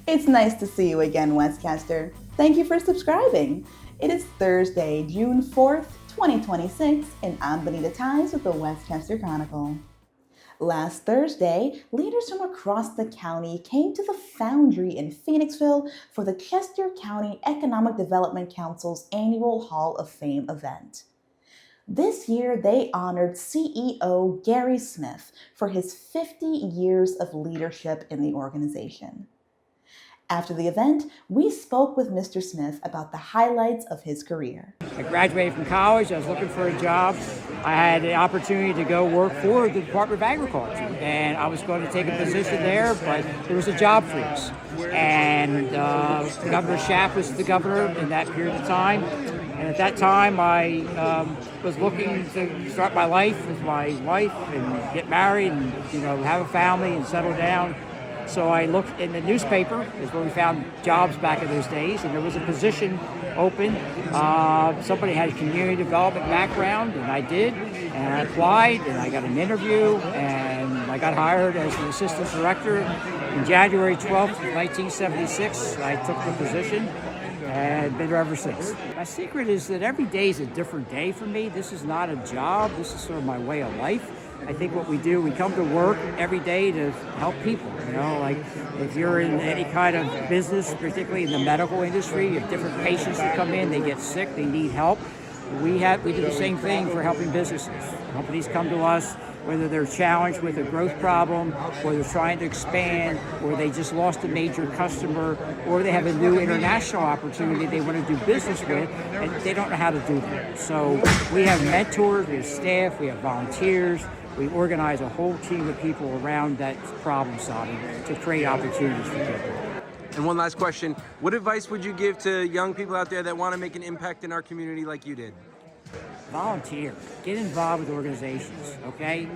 It's nice to see you again, Westchester. Thank you for subscribing. It is Thursday, June 4th, 2026, and I'm Benita Ties with the Westchester Chronicle. Last Thursday, leaders from across the county came to the Foundry in Phoenixville for the Chester County Economic Development Council's annual Hall of Fame event. This year, they honored CEO Gary Smith for his 50 years of leadership in the organization. After the event, we spoke with Mr. Smith about the highlights of his career. I graduated from college. I was looking for a job. I had the opportunity to go work for the Department of Agriculture, and I was going to take a position there, but there was a job freeze. And Governor Schaaf was the governor in that period of time. And at that time, I was looking to start my life with my wife and get married and have a family and settle down. So I looked in the newspaper, is where we found jobs back in those days, and there was a position open. Somebody had a community development background, and I did, and I applied, and I got an interview, and I got hired as an assistant director. In January 12th, 1976, I took the position, and been there ever since. My secret is that every day is a different day for me. This is not a job, this is sort of my way of life. I think what we do, we come to work every day to help people. Like if you're in any kind of business, particularly in the medical industry, you have different patients that come in, they get sick, they need help. We do the same thing for helping businesses. Companies come to us, whether they're challenged with a growth problem, or they're trying to expand, or they just lost a major customer, or they have a new international opportunity they want to do business with, and they don't know how to do that. So we have mentors, we have staff, we have volunteers. We organize a whole team of people around that problem solving to create opportunities for people. And one last question. What advice would you give to young people out there that want to make an impact in our community like you did? Volunteer. Get involved with organizations, okay?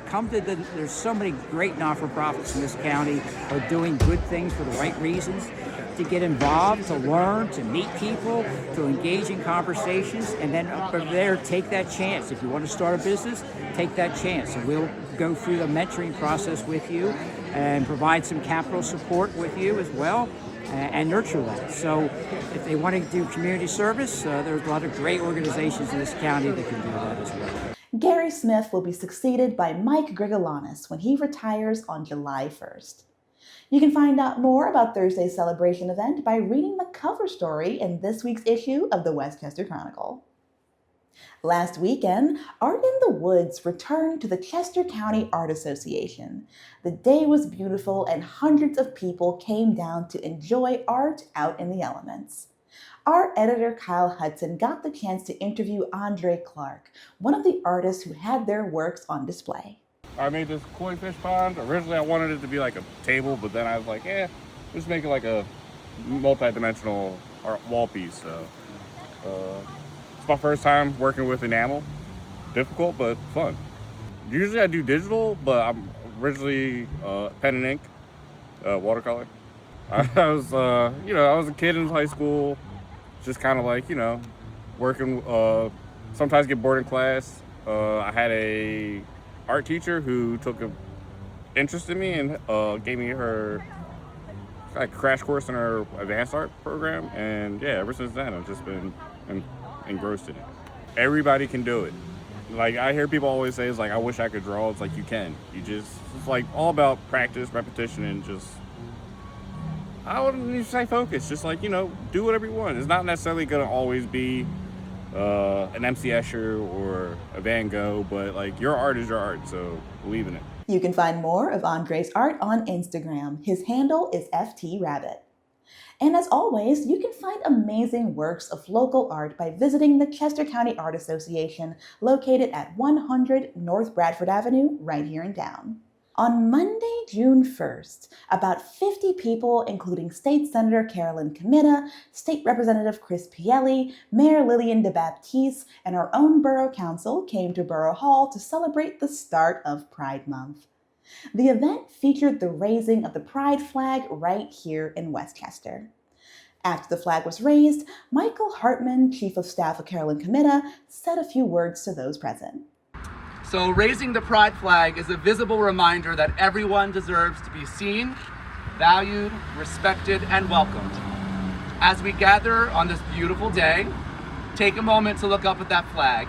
Come to there's so many great not-for-profits in this county who are doing good things for the right reasons. To get involved, to learn, to meet people, to engage in conversations, and then from there, take that chance. If you want to start a business, take that chance. And we'll go through the mentoring process with you and provide some capital support with you as well and nurture that. So if they want to do community service, there's a lot of great organizations in this county that can do that as well. Gary Smith will be succeeded by Mike Grigolanis when he retires on July 1st. You can find out more about Thursday's celebration event by reading the cover story in this week's issue of the Westchester Chronicle. Last weekend, Art in the Woods returned to the Chester County Art Association. The day was beautiful and hundreds of people came down to enjoy art out in the elements. Our editor Kyle Hudson got the chance to interview Andre Clark, one of the artists who had their works on display. I made this koi fish pond. Originally I wanted it to be like a table, but then I was like, just make it like a multi-dimensional art wall piece. So it's my first time working with enamel. Difficult, but fun. Usually I do digital, but I'm originally pen and ink, watercolor. I was a kid in high school, just kind of like, working, sometimes get bored in class. I had a art teacher who took an interest in me and gave me her crash course in her advanced art program, and ever since then I've just been engrossed in it. Everybody can do it. Like I hear people always say, it's like I wish I could draw. It's like you can. It's like all about practice, repetition, and just I wouldn't even say focus. Just like do whatever you want. It's not necessarily gonna always be an MC Escher or a Van Gogh, but like your art is your art, so believe in it. You can find more of Andre's art on Instagram. His handle is FTRabbit. And as always, you can find amazing works of local art by visiting the Chester County Art Association, located at 100 North Bradford Avenue, right here in town. On Monday, June 1st, about 50 people, including State Senator Carolyn Comitta, State Representative Chris Pielli, Mayor Lillian DeBaptiste, and our own Borough Council came to Borough Hall to celebrate the start of Pride Month. The event featured the raising of the Pride flag right here in Westchester. After the flag was raised, Michael Hartman, Chief of Staff of Carolyn Comitta, said a few words to those present. So raising the Pride flag is a visible reminder that everyone deserves to be seen, valued, respected, and welcomed. As we gather on this beautiful day, take a moment to look up at that flag.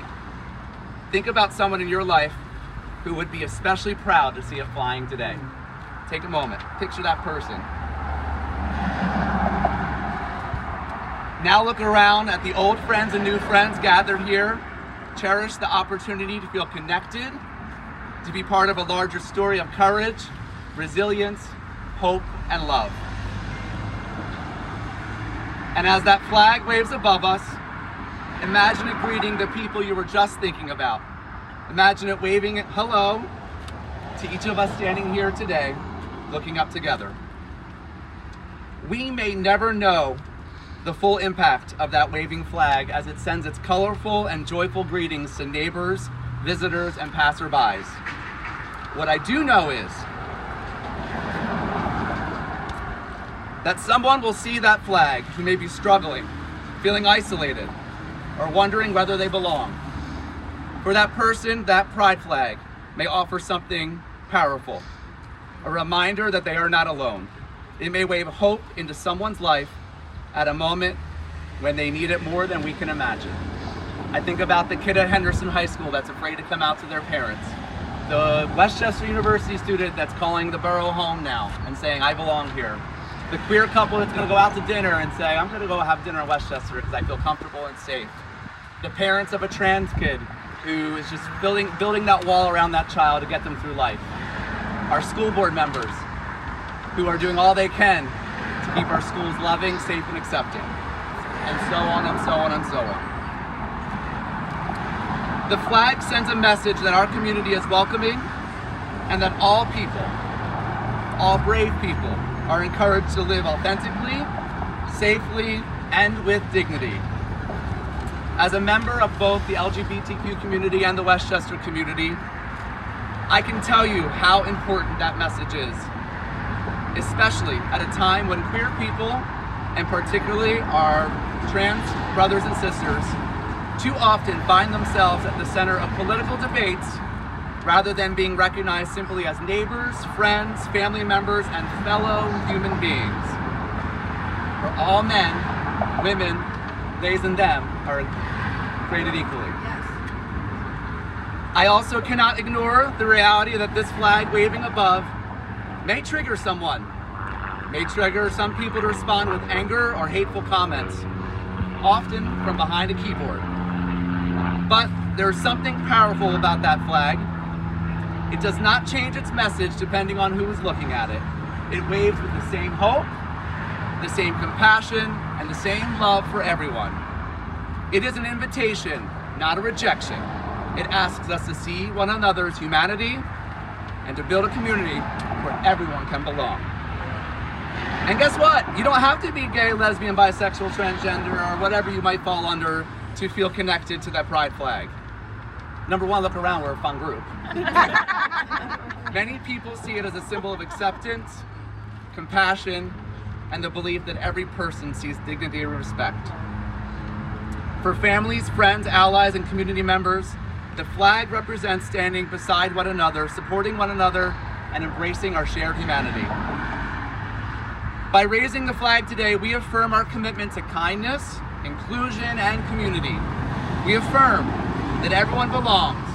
Think about someone in your life who would be especially proud to see it flying today. Take a moment, picture that person. Now look around at the old friends and new friends gathered here. Cherish the opportunity to feel connected, to be part of a larger story of courage, resilience, hope, and love. And as that flag waves above us, imagine it greeting the people you were just thinking about. Imagine it waving hello to each of us standing here today, looking up together. We may never know the full impact of that waving flag as it sends its colorful and joyful greetings to neighbors, visitors, and passerbys. What I do know is that someone will see that flag who may be struggling, feeling isolated, or wondering whether they belong. For that person, that pride flag may offer something powerful, a reminder that they are not alone. It may wave hope into someone's life at a moment when they need it more than we can imagine. I think about the kid at Henderson High School that's afraid to come out to their parents, the Westchester University student that's calling the borough home now and saying, I belong here, the queer couple that's gonna go out to dinner and say, I'm gonna go have dinner in Westchester because I feel comfortable and safe, the parents of a trans kid who is just building that wall around that child to get them through life, our school board members who are doing all they can to keep our schools loving, safe, and accepting, and so on and so on and so on. The flag sends a message that our community is welcoming and that all people, all brave people, are encouraged to live authentically, safely, and with dignity. As a member of both the LGBTQ community and the Westchester community, I can tell you how important that message is, especially at a time when queer people, and particularly our trans brothers and sisters, too often find themselves at the center of political debates rather than being recognized simply as neighbors, friends, family members, and fellow human beings. For all men, women, theys and them are created equally. I also cannot ignore the reality that this flag waving above may trigger someone, may trigger some people to respond with anger or hateful comments, often from behind a keyboard. But there's something powerful about that flag. It does not change its message depending on who is looking at it. It waves with the same hope, the same compassion, and the same love for everyone. It is an invitation, not a rejection. It asks us to see one another's humanity and to build a community where everyone can belong. And guess what? You don't have to be gay, lesbian, bisexual, transgender, or whatever you might fall under to feel connected to that pride flag. Number one, look around, we're a fun group. Many people see it as a symbol of acceptance, compassion, and the belief that every person sees dignity and respect. For families, friends, allies, and community members, the flag represents standing beside one another, supporting one another, and embracing our shared humanity. By raising the flag today, we affirm our commitment to kindness, inclusion, and community. We affirm that everyone belongs.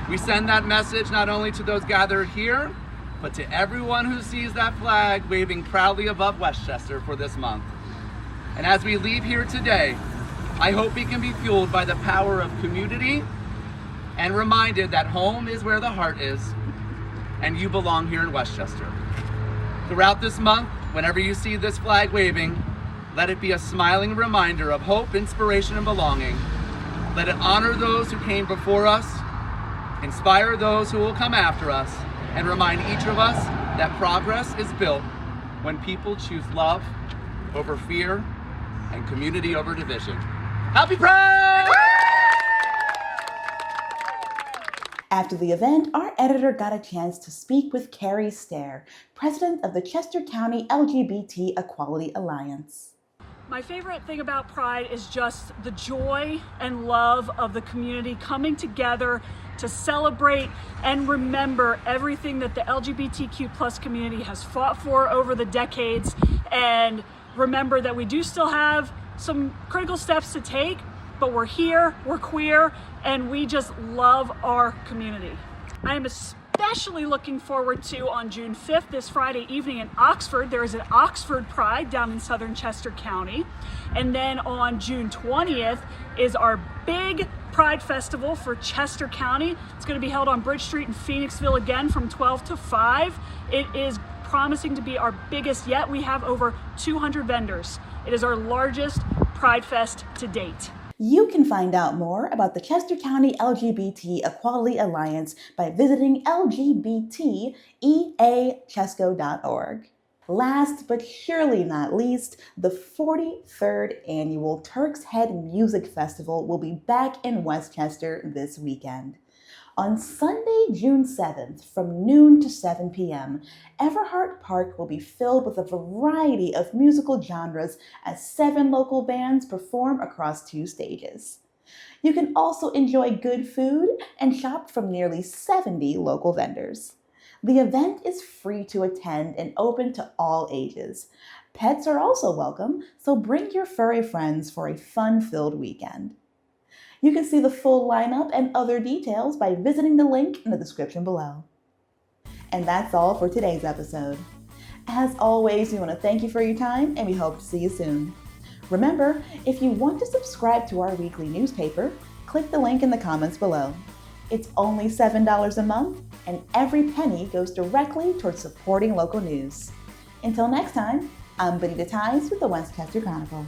We send that message not only to those gathered here, but to everyone who sees that flag waving proudly above Westchester for this month. And as we leave here today, I hope we can be fueled by the power of community and reminded that home is where the heart is, and you belong here in Westchester. Throughout this month, whenever you see this flag waving, let it be a smiling reminder of hope, inspiration, and belonging. Let it honor those who came before us, inspire those who will come after us, and remind each of us that progress is built when people choose love over fear and community over division. Happy Pride! After the event, our editor got a chance to speak with Carrie Stare, president of the Chester County LGBT Equality Alliance. My favorite thing about Pride is just the joy and love of the community coming together to celebrate and remember everything that the LGBTQ plus community has fought for over the decades, and remember that we do still have some critical steps to take, but we're here, we're queer, and we just love our community. I am especially looking forward to on June 5th, this Friday evening in Oxford. There is an Oxford Pride down in southern Chester County. And then on June 20th is our big Pride Festival for Chester County. It's going to be held on Bridge Street in Phoenixville again from 12 to 5. It is promising to be our biggest yet. We have over 200 vendors. It is our largest Pride Fest to date. You can find out more about the Chester County LGBT Equality Alliance by visiting lgbteachesco.org. Last but surely not least, the 43rd annual Turk's Head Music Festival will be back in Westchester this weekend. On Sunday, June 7th, from noon to 7 p.m., Everhart Park will be filled with a variety of musical genres as 7 local bands perform across 2 stages. You can also enjoy good food and shop from nearly 70 local vendors. The event is free to attend and open to all ages. Pets are also welcome, so bring your furry friends for a fun-filled weekend. You can see the full lineup and other details by visiting the link in the description below. And that's all for today's episode. As always, we want to thank you for your time, and we hope to see you soon. Remember, if you want to subscribe to our weekly newspaper, click the link in the comments below. It's only $7 a month, and every penny goes directly towards supporting local news. Until next time, I'm Benita Ties with the Westchester Chronicle.